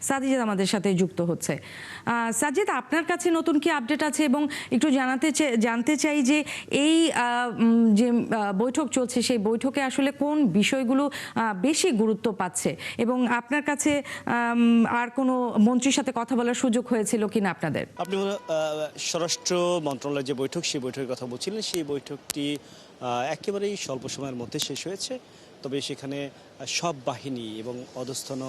সাজিদ আমাদের সাথে যুক্ত হচ্ছে। সাজিদ, আপনার কাছে নতুন কি আপডেট আছে এবং একটু জানতে চাই যে এই যে বৈঠক চলছে সেই বৈঠকে আসলে কোন বিষয়গুলো বেশি গুরুত্ব পাচ্ছে এবং আপনার কাছে আর কোনো মন্ত্রীর সাথে কথা বলার সুযোগ হয়েছিল কিনা আপনাদের? আপনি স্বরাষ্ট্র মন্ত্রণালয়ের যে বৈঠক সেই বৈঠকের কথা বলছিলেন, সেই বৈঠকটি একেবারেই স্বল্প সময়ের মধ্যে শেষ হয়েছে। তবে সেখানে সব বাহিনী এবং অধস্তন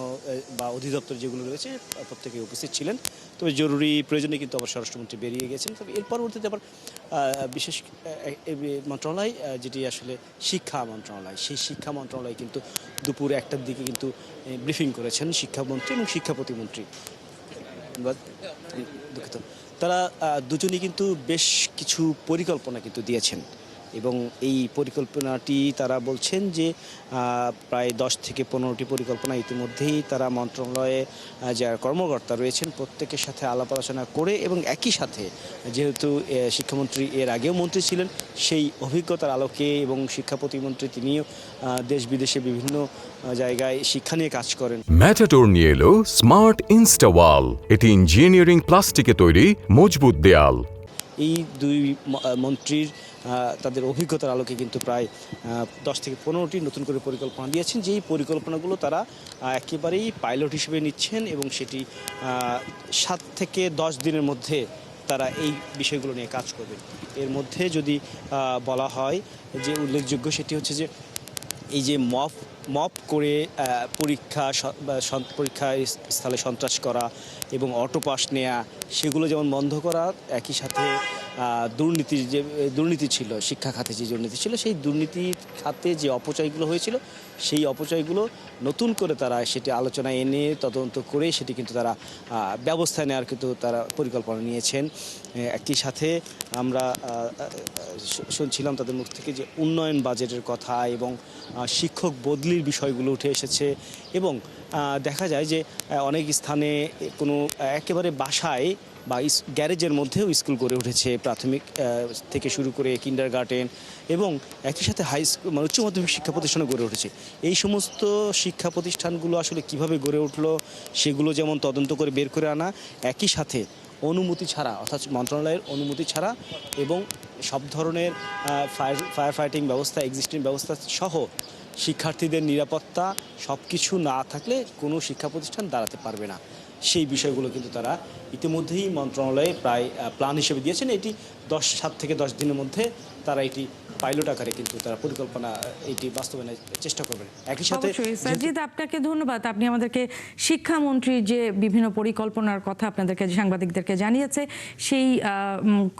বা অধিদপ্তর যেগুলো রয়েছে প্রত্যেকে উপস্থিত ছিলেন। তবে জরুরি প্রয়োজনে কিন্তু আবার স্বরাষ্ট্রমন্ত্রী বেরিয়ে গেছেন। তবে এর পরবর্তীতে আবার বিশেষ মন্ত্রণালয় যেটি আসলে শিক্ষা মন্ত্রণালয়, সেই শিক্ষা মন্ত্রণালয় কিন্তু দুপুর 1টার দিকে কিন্তু ব্রিফিং করেছেন শিক্ষামন্ত্রী এবং শিক্ষা প্রতিমন্ত্রী। দুঃখিত, তারা দুজনই কিন্তু বেশ কিছু পরিকল্পনা কিন্তু দিয়েছেন এবং এই পরিকল্পনাটি তারা বলছেন যে প্রায় 10 থেকে 15টি পরিকল্পনা ইতিমধ্যেই তারা মন্ত্রণালয়ে যারা কর্মকর্তা রয়েছেন প্রত্যেকের সাথে আলাপ আলোচনা করে এবং একই সাথে যেহেতু শিক্ষামন্ত্রী এর আগেও মন্ত্রী ছিলেন সেই অভিজ্ঞতার আলোকে এবং শিক্ষা প্রতিমন্ত্রী তিনিও দেশ বিদেশে বিভিন্ন জায়গায় শিক্ষা নিয়ে কাজ করেন। ম্যাটাডোর নিয়ে এলো স্মার্ট ইনস্টাওয়াল। এটি ইঞ্জিনিয়ারিং প্লাস্টিকে তৈরি মজবুত দেয়াল। এই দুই মন্ত্রীর তাদের অভিজ্ঞতার আলোকে কিন্তু প্রায় 10 থেকে 15টি নতুন করে পরিকল্পনা দিয়েছেন, যেই পরিকল্পনাগুলো তারা একেবারেই পাইলট হিসেবে নিচ্ছেন এবং সেটি 7 থেকে 10 দিনের মধ্যে তারা এই বিষয়গুলো নিয়ে কাজ করবে। এর মধ্যে যদি বলা হয় যে উল্লেখযোগ্য সেটি হচ্ছে যে এই যে মপ করে পরীক্ষা স্থলে সন্ত্রাস করা এবং অটো পাস নেওয়া সেগুলো যেমন বন্ধ করা, একই সাথে দুর্নীতি ছিল শিক্ষা খাতে, যে দুর্নীতি ছিল সেই দুর্নীতির খাতে যে অপচয়গুলো হয়েছিল সেই অপচয়গুলো নতুন করে তারা সেটি আলোচনায় এনে তদন্ত করে সেটি কিন্তু তারা ব্যবস্থা নেওয়ার কিন্তু তারা পরিকল্পনা নিয়েছেন। একই সাথে আমরা শুনছিলাম তাদের মুখ থেকে যে উন্নয়ন বাজেটের কথা এবং শিক্ষক বদলির বিষয়গুলো উঠে এসেছে এবং দেখা যায় যে অনেক স্থানে কোনো একেবারে বাসায় বা গ্যারেজের মধ্যেও স্কুল গড়ে উঠেছে, প্রাথমিক থেকে শুরু করে কিন্ডারগার্টেন এবং একই সাথে হাই স্কুল মানে উচ্চ মাধ্যমিক শিক্ষা প্রতিষ্ঠানও গড়ে উঠেছে। এই সমস্ত শিক্ষা প্রতিষ্ঠানগুলো আসলে কিভাবে গড়ে উঠলো সেগুলো যেমন তদন্ত করে বের করে আনা, একই সাথে অনুমতি ছাড়া অর্থাৎ মন্ত্রণালয়ের অনুমতি ছাড়া এবং সব ধরনের ফায়ার ফাইটিং ব্যবস্থা, এক্সিস্টিং ব্যবস্থা সহ শিক্ষার্থীদের নিরাপত্তা সব কিছু না থাকলে কোনো শিক্ষা প্রতিষ্ঠান দাঁড়াতে পারবে না। সেই বিষয়গুলো কিন্তু তারা ইতিমধ্যেই মন্ত্রণালয়ে প্রায় প্ল্যান হিসেবে দিয়েছেন। এটি 7 থেকে 10 দিনের মধ্যে তারা এটি পাইলট আকারে কিন্তু তারা পরিকল্পনা এটি বাস্তবায়নের চেষ্টা করবেন। একই সাথে সাজিদ, আপনাকে ধন্যবাদ। আপনি আমাদেরকে শিক্ষামন্ত্রীর যে বিভিন্ন পরিকল্পনার কথা আপনাদেরকে সাংবাদিকদেরকে জানিয়েছে সেই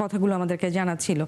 কথাগুলো আমাদেরকে জানাচ্ছিল।